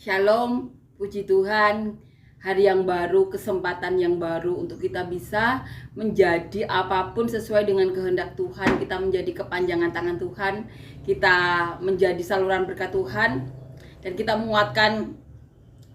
Shalom, puji Tuhan, hari yang baru, kesempatan yang baru untuk kita bisa menjadi apapun sesuai dengan kehendak Tuhan. Kita menjadi kepanjangan tangan Tuhan, kita menjadi saluran berkat Tuhan, dan kita menguatkan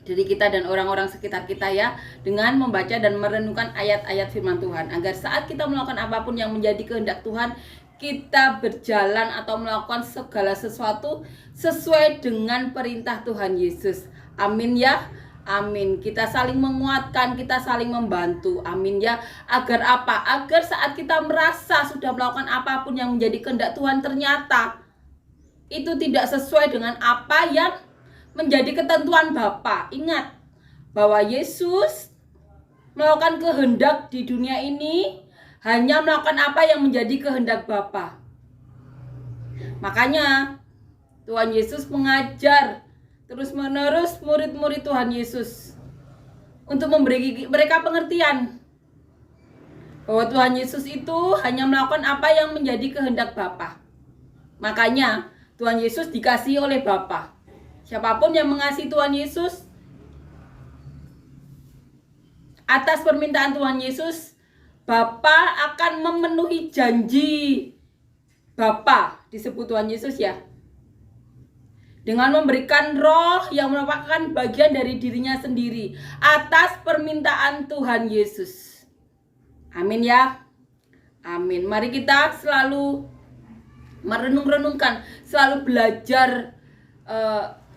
diri kita dan orang-orang sekitar kita ya, dengan membaca dan merenungkan ayat-ayat firman Tuhan, agar saat kita melakukan apapun yang menjadi kehendak Tuhan, kita berjalan atau melakukan segala sesuatu sesuai dengan perintah Tuhan Yesus. Amin ya. Amin. Kita saling menguatkan, kita saling membantu. Amin ya. Agar apa? Agar saat kita merasa sudah melakukan apapun yang menjadi kehendak Tuhan, ternyata itu tidak sesuai dengan apa yang menjadi ketentuan Bapa. Ingat bahwa Yesus melakukan kehendak di dunia ini hanya melakukan apa yang menjadi kehendak Bapa. Makanya Tuhan Yesus mengajar terus-menerus murid-murid Tuhan Yesus untuk memberi mereka pengertian bahwa Tuhan Yesus itu hanya melakukan apa yang menjadi kehendak Bapa. Makanya Tuhan Yesus dikasihi oleh Bapa. Siapapun yang mengasihi Tuhan Yesus, atas permintaan Tuhan Yesus, Bapa akan memenuhi janji Bapa, disebut Tuhan Yesus ya, dengan memberikan roh yang merupakan bagian dari dirinya sendiri atas permintaan Tuhan Yesus. Amin ya. Amin. Mari kita selalu merenung-renungkan, selalu belajar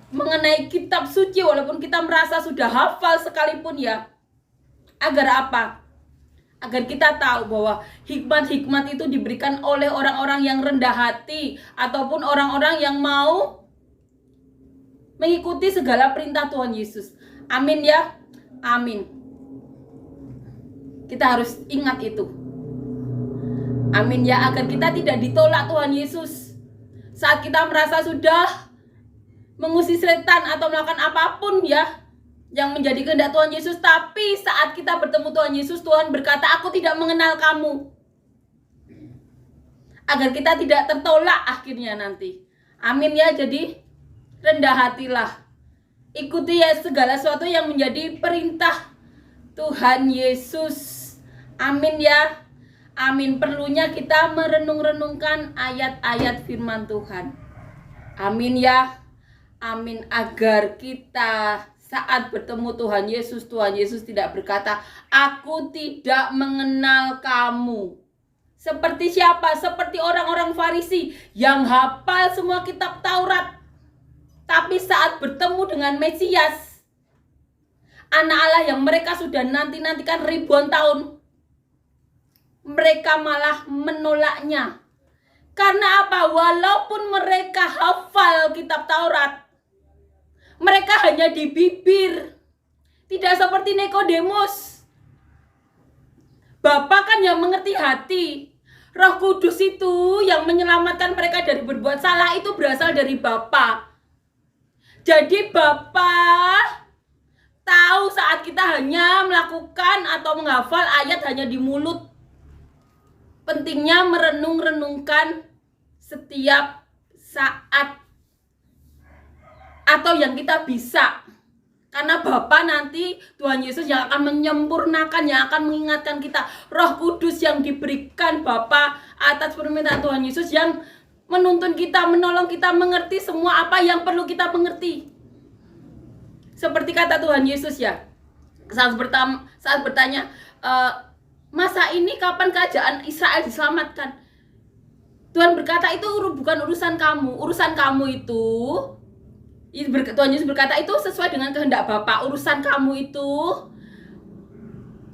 mengenai kitab suci walaupun kita merasa sudah hafal sekalipun ya. Agar apa? Agar kita tahu bahwa hikmat-hikmat itu diberikan oleh orang-orang yang rendah hati ataupun orang-orang yang mau mengikuti segala perintah Tuhan Yesus. Amin ya. Amin. Kita harus ingat itu. Amin ya, agar kita tidak ditolak Tuhan Yesus saat kita merasa sudah mengusir setan atau melakukan apapun ya yang menjadi kehendak Tuhan Yesus, tapi saat kita bertemu Tuhan Yesus, Tuhan berkata, "Aku tidak mengenal kamu." Agar kita tidak tertolak akhirnya nanti. Amin ya. Jadi rendah hatilah. Ikuti ya segala sesuatu yang menjadi perintah Tuhan Yesus. Amin ya. Amin. Perlunya kita merenung-renungkan ayat-ayat firman Tuhan. Amin ya. Amin. Agar kita saat bertemu Tuhan Yesus tidak berkata, "Aku tidak mengenal kamu." Seperti siapa? Seperti orang-orang Farisi yang hafal semua kitab Taurat, tapi saat bertemu dengan Mesias, Anak Allah yang mereka sudah nanti-nantikan ribuan tahun, mereka malah menolaknya. Karena apa? Walaupun mereka hafal kitab Taurat, mereka hanya di bibir. Tidak seperti Nikodemus. Bapa kan yang mengerti hati. Roh Kudus itu yang menyelamatkan mereka dari berbuat salah itu berasal dari Bapa. Jadi Bapa tahu saat kita hanya melakukan atau menghafal ayat hanya di mulut. Pentingnya merenung-renungkan setiap saat atau yang kita bisa. Karena Bapa nanti Tuhan Yesus yang akan menyempurnakan, yang akan mengingatkan kita. Roh Kudus yang diberikan Bapa atas permintaan Tuhan Yesus yang menuntun kita, menolong kita mengerti semua apa yang perlu kita mengerti. Seperti kata Tuhan Yesus ya, saat bertanya, masa ini kapan kerajaan Israel diselamatkan? Tuhan berkata, itu bukan urusan kamu. Urusan kamu itu, Tuhan Yesus berkata, itu sesuai dengan kehendak Bapa. Urusan kamu itu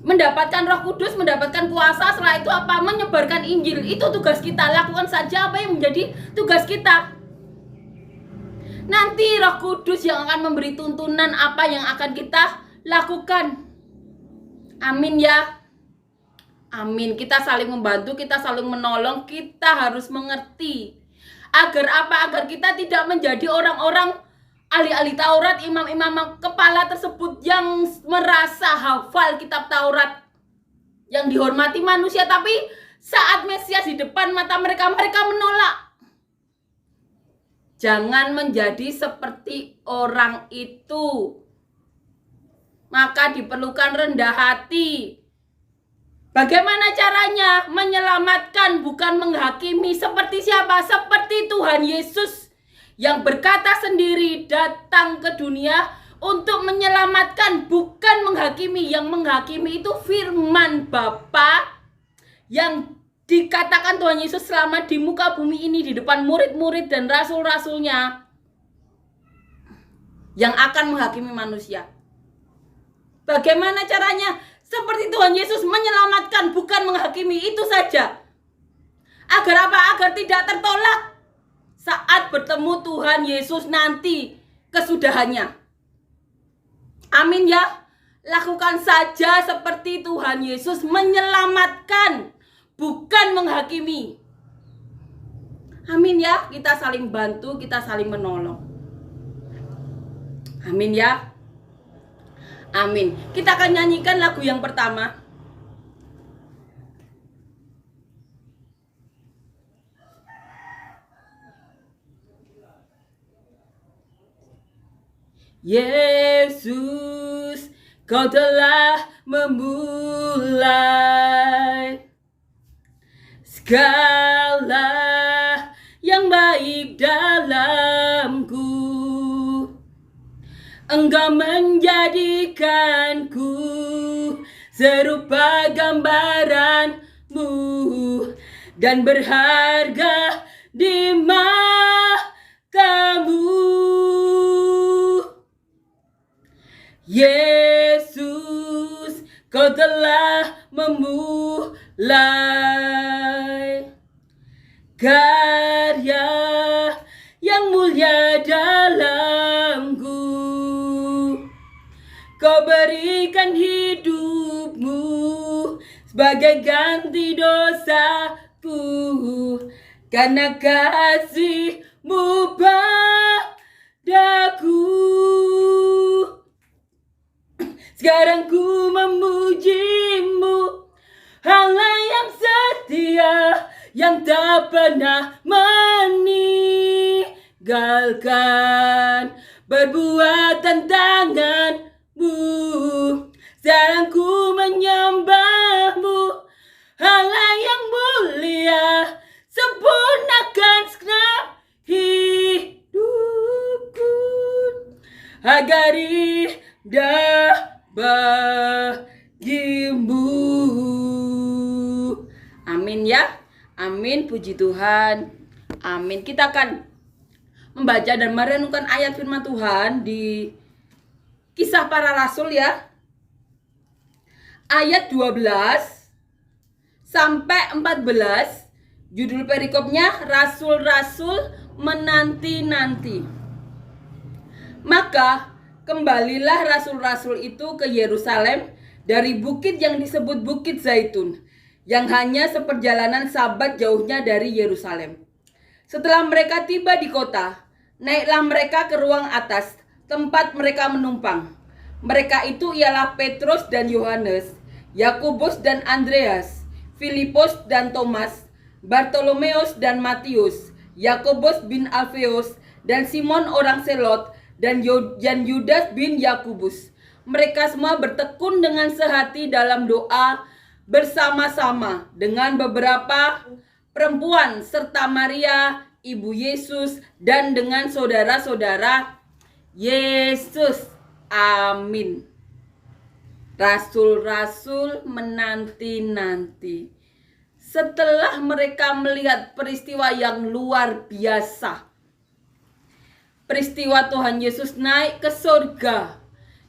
mendapatkan Roh Kudus, mendapatkan kuasa. Setelah itu apa? Menyebarkan Injil. Itu tugas kita. Lakukan saja apa yang menjadi tugas kita. Nanti Roh Kudus yang akan memberi tuntunan apa yang akan kita lakukan. Amin ya. Amin. Kita saling membantu, kita saling menolong, kita harus mengerti. Agar apa? Agar kita tidak menjadi orang-orang ahli-ahli Taurat, imam-imam kepala tersebut yang merasa hafal kitab Taurat, yang dihormati manusia, tapi saat Mesias di depan mata mereka, mereka menolak. Jangan menjadi seperti orang itu. Maka diperlukan rendah hati. Bagaimana caranya? Menyelamatkan, bukan menghakimi. Seperti siapa? Seperti Tuhan Yesus yang berkata sendiri datang ke dunia untuk menyelamatkan, bukan menghakimi. Yang menghakimi itu firman Bapa yang dikatakan Tuhan Yesus selama di muka bumi ini di depan murid-murid dan rasul-rasulnya yang akan menghakimi manusia. Bagaimana caranya? Seperti Tuhan Yesus menyelamatkan, bukan menghakimi, itu saja. Agar apa? Agar tidak tertolak saat bertemu Tuhan Yesus nanti kesudahannya. Amin ya. Lakukan saja seperti Tuhan Yesus menyelamatkan, bukan menghakimi. Amin ya. Kita saling bantu, kita saling menolong. Amin ya. Amin. Kita akan nyanyikan lagu yang pertama. Yesus, Kau telah memulai segala yang baik dalamku. Engkau menjadikanku serupa gambaran-Mu dan berharga di matamu. Yesus, Kau telah memulai karya yang mulia dalamku. Kau berikan hidup-Mu sebagai ganti dosaku, karena kasih-Mu padaku. Sekarang ku memuji-Mu, Allah yang setia, yang tak pernah meninggalkan perbuatan tangan-Mu. Sekarang ku menyembah-Mu, Allah yang mulia, sempurnakan segenap hidupku agar indah bagimu. Amin ya. Amin, puji Tuhan. Amin. Kita akan membaca dan merenungkan ayat firman Tuhan di Kisah Para Rasul ya. Ayat 12 sampai 14. Judul perikopnya Rasul-rasul menanti-nanti. Maka kembalilah rasul-rasul itu ke Yerusalem dari bukit yang disebut Bukit Zaitun, yang hanya seperjalanan sabat jauhnya dari Yerusalem. Setelah mereka tiba di kota, naiklah mereka ke ruang atas, tempat mereka menumpang. Mereka itu ialah Petrus dan Yohanes, Yakobus dan Andreas, Filipus dan Thomas, Bartolomeus dan Matius, Yakobus bin Alfeus, dan Simon orang Selot, dan Yudas bin Yakubus. Mereka semua bertekun dengan sehati dalam doa bersama-sama dengan beberapa perempuan serta Maria ibu Yesus dan dengan saudara-saudara Yesus. Amin. Rasul-rasul menanti-nanti. Setelah mereka melihat peristiwa yang luar biasa, peristiwa Tuhan Yesus naik ke surga,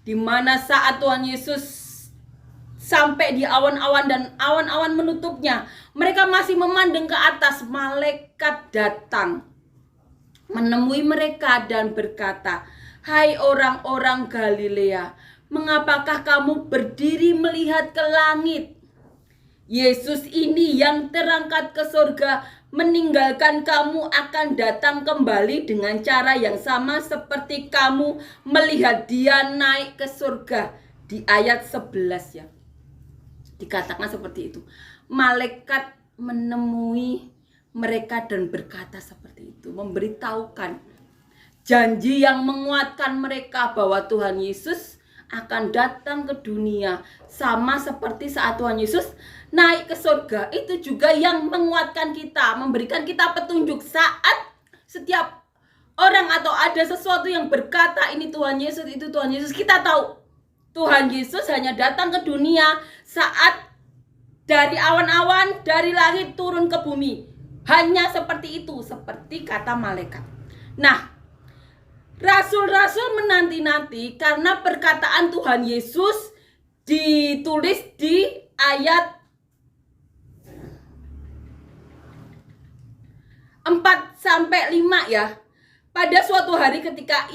di mana saat Tuhan Yesus sampai di awan-awan dan awan-awan menutupnya, mereka masih memandang ke atas. Malaikat datang menemui mereka dan berkata, "Hai orang-orang Galilea, mengapakah kamu berdiri melihat ke langit? Yesus ini yang terangkat ke surga meninggalkan kamu akan datang kembali dengan cara yang sama seperti kamu melihat dia naik ke surga." Di ayat 11 ya, dikatakan seperti itu. Malaikat menemui mereka dan berkata seperti itu, memberitahukan janji yang menguatkan mereka bahwa Tuhan Yesus akan datang ke dunia. Sama seperti saat Tuhan Yesus naik ke surga, itu juga yang menguatkan kita, memberikan kita petunjuk saat setiap orang atau ada sesuatu yang berkata ini Tuhan Yesus, itu Tuhan Yesus. Kita tahu Tuhan Yesus hanya datang ke dunia saat dari awan-awan, dari langit turun ke bumi. Hanya seperti itu, seperti kata malaikat. Nah, rasul-rasul menanti-nanti karena perkataan Tuhan Yesus ditulis di ayat 4-5 ya. Pada suatu hari ketika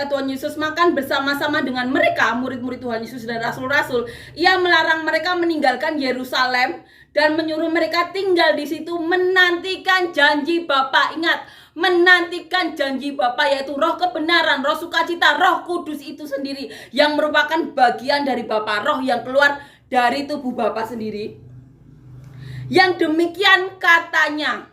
Tuhan Yesus makan bersama-sama dengan mereka, murid-murid Tuhan Yesus dan rasul-rasul, ia melarang mereka meninggalkan Yerusalem dan menyuruh mereka tinggal di situ menantikan janji Bapa. Ingat, menantikan janji Bapa, yaitu roh kebenaran, roh sukacita, roh kudus itu sendiri yang merupakan bagian dari Bapa, roh yang keluar dari tubuh Bapa sendiri. Yang demikian katanya,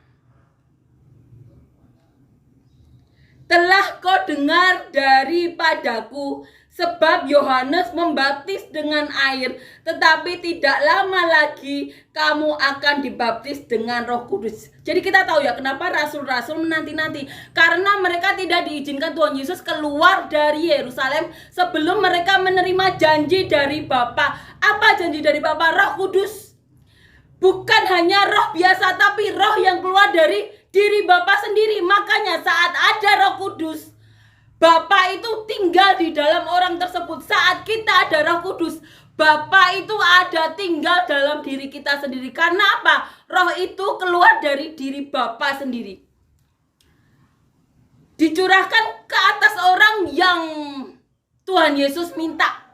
telah kau dengar daripadaku, sebab Yohanes membaptis dengan air, tetapi tidak lama lagi kamu akan dibaptis dengan Roh Kudus. Jadi kita tahu ya kenapa rasul-rasul menanti-nanti, karena mereka tidak diizinkan Tuhan Yesus keluar dari Yerusalem sebelum mereka menerima janji dari Bapa. Apa janji dari Bapa? Roh Kudus. Bukan hanya roh biasa, tapi roh yang keluar dari diri Bapa sendiri. Makanya saat ada Roh Kudus, Bapa itu tinggal di dalam orang tersebut. Saat kita ada Roh Kudus, Bapa itu ada tinggal dalam diri kita sendiri. Karena apa? Roh itu keluar dari diri Bapa sendiri, dicurahkan ke atas orang yang Tuhan Yesus minta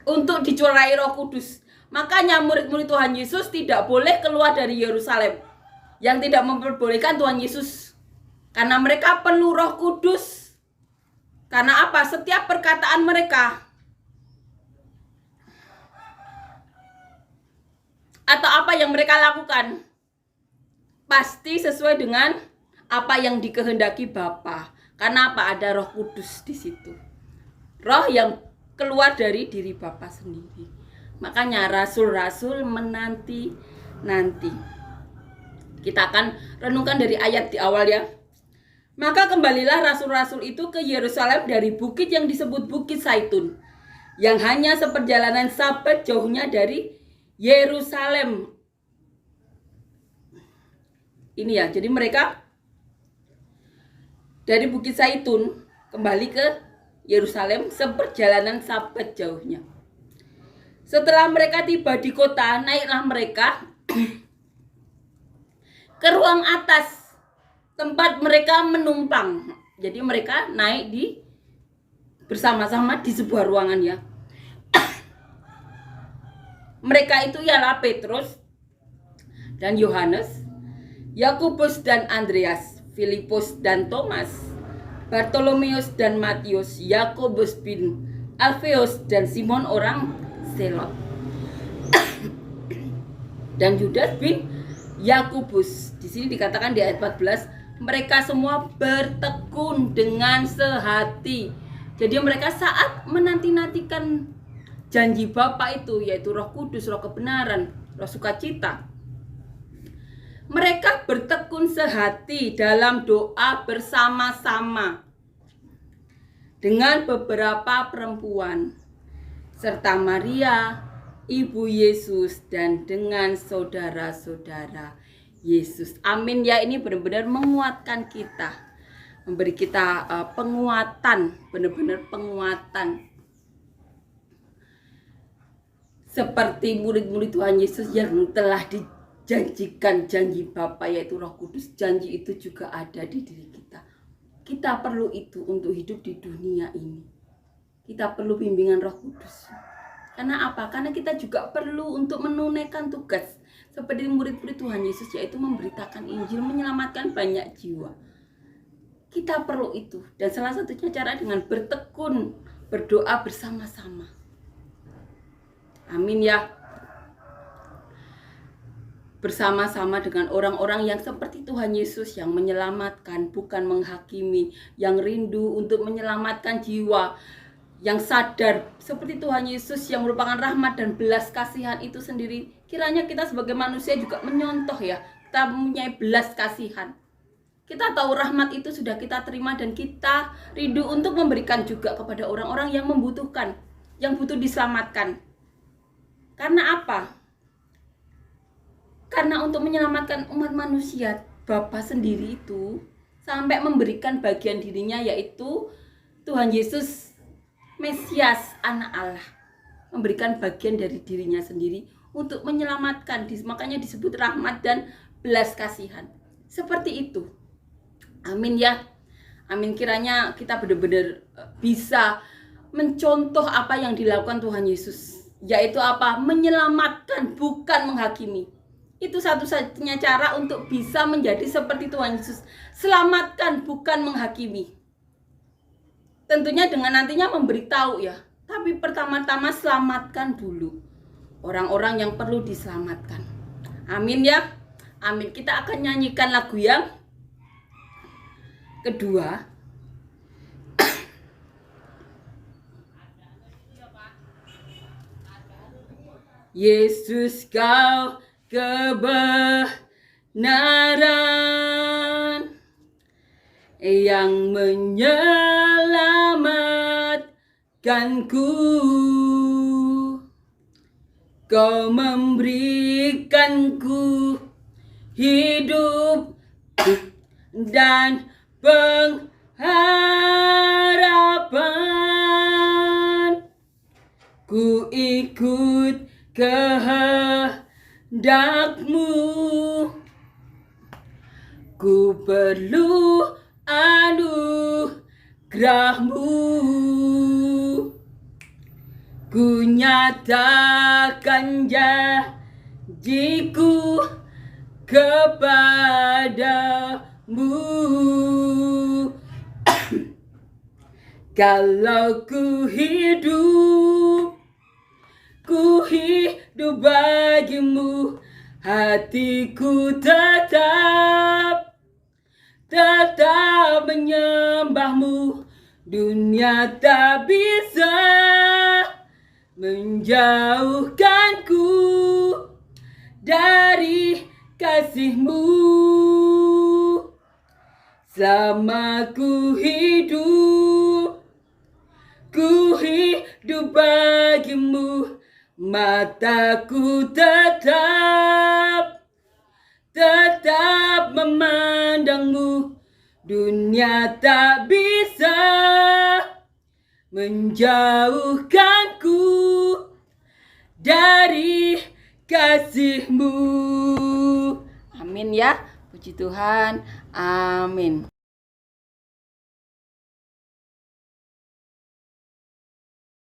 untuk dicurahi Roh Kudus. Makanya murid-murid Tuhan Yesus tidak boleh keluar dari Yerusalem. Yang tidak memperbolehkan Tuhan Yesus, karena mereka perlu Roh Kudus. Karena apa? Setiap perkataan mereka atau apa yang mereka lakukan pasti sesuai dengan apa yang dikehendaki Bapa. Karena apa? Ada Roh Kudus di situ. Roh yang keluar dari diri Bapa sendiri. Makanya rasul-rasul menanti-nanti. Kita akan renungkan dari ayat di awal ya. Maka kembalilah rasul-rasul itu ke Yerusalem dari bukit yang disebut Bukit Zaitun, yang hanya seperjalanan Sabat jauhnya dari Yerusalem. Ini ya, jadi mereka dari Bukit Zaitun kembali ke Yerusalem seperjalanan Sabat jauhnya. Setelah mereka tiba di kota, naiklah mereka ke ruang atas tempat mereka menumpang. Jadi mereka naik bersama-sama di sebuah ruangan ya. Mereka itu ialah Petrus dan Yohanes, Yakobus dan Andreas, Filipus dan Thomas, Bartolomeus dan Matius, Yakobus bin Alfeus dan Simon orang Selot, dan Yudas bin Yakobus. Di sini dikatakan di ayat 14, mereka semua bertekun dengan sehati. Jadi mereka saat menanti-nantikan janji Bapa itu, yaitu Roh Kudus, Roh kebenaran, Roh sukacita, mereka bertekun sehati dalam doa bersama-sama dengan beberapa perempuan serta Maria, Ibu Yesus, dan dengan saudara-saudara Yesus. Amin ya, ini benar-benar menguatkan kita, memberi kita penguatan, benar-benar penguatan. Seperti murid-murid Tuhan Yesus yang telah dijanjikan janji Bapa, yaitu Roh Kudus. Janji itu juga ada di diri kita. Kita perlu itu untuk hidup di dunia ini. Kita perlu bimbingan Roh Kudus. Karena apa? Karena kita juga perlu untuk menunaikan tugas seperti murid-murid Tuhan Yesus, yaitu memberitakan Injil, menyelamatkan banyak jiwa. Kita perlu itu. Dan salah satunya cara dengan bertekun, berdoa bersama-sama. Amin ya. bersama-sama dengan orang-orang yang seperti Tuhan Yesus, yang menyelamatkan, bukan menghakimi, yang rindu untuk menyelamatkan jiwa, yang sadar seperti Tuhan Yesus yang merupakan rahmat dan belas kasihan itu sendiri. Kiranya kita sebagai manusia juga menyontoh ya, kita mempunyai belas kasihan. Kita tahu rahmat itu sudah kita terima dan kita rindu untuk memberikan juga kepada orang-orang yang membutuhkan, yang butuh diselamatkan. Karena apa? Karena untuk menyelamatkan umat manusia, Bapa sendiri itu sampai memberikan bagian dirinya, yaitu Tuhan Yesus Mesias, anak Allah, memberikan bagian dari dirinya sendiri untuk menyelamatkan. Makanya disebut rahmat dan belas kasihan. Seperti itu. Amin ya. Amin, kiranya kita benar-benar bisa mencontoh apa yang dilakukan Tuhan Yesus, yaitu apa? Menyelamatkan, bukan menghakimi. Itu satu-satunya cara untuk bisa menjadi seperti Tuhan Yesus. Selamatkan, bukan menghakimi. Tentunya dengan nantinya memberitahu ya. Tapi pertama-tama selamatkan dulu orang-orang yang perlu diselamatkan. Amin ya. Amin. Kita akan nyanyikan lagu yang kedua. Yesus, kau kebenaran yang menyelamatkanku. Kau memberikanku hidup dan pengharapan. Ku ikut kehendakmu, ku perlu anugerahmu. Ku nyatakan janjiku kepadamu. Kalau ku hidup bagimu, hatiku tetap menyembahmu. Dunia tak bisa menjauhkanku dari kasih-Mu. Selama ku hidup bagimu, mataku tetap memandangmu. Dunia tak bisa menjauhkanku dari kasih-Mu. Amin ya, puji Tuhan, amin.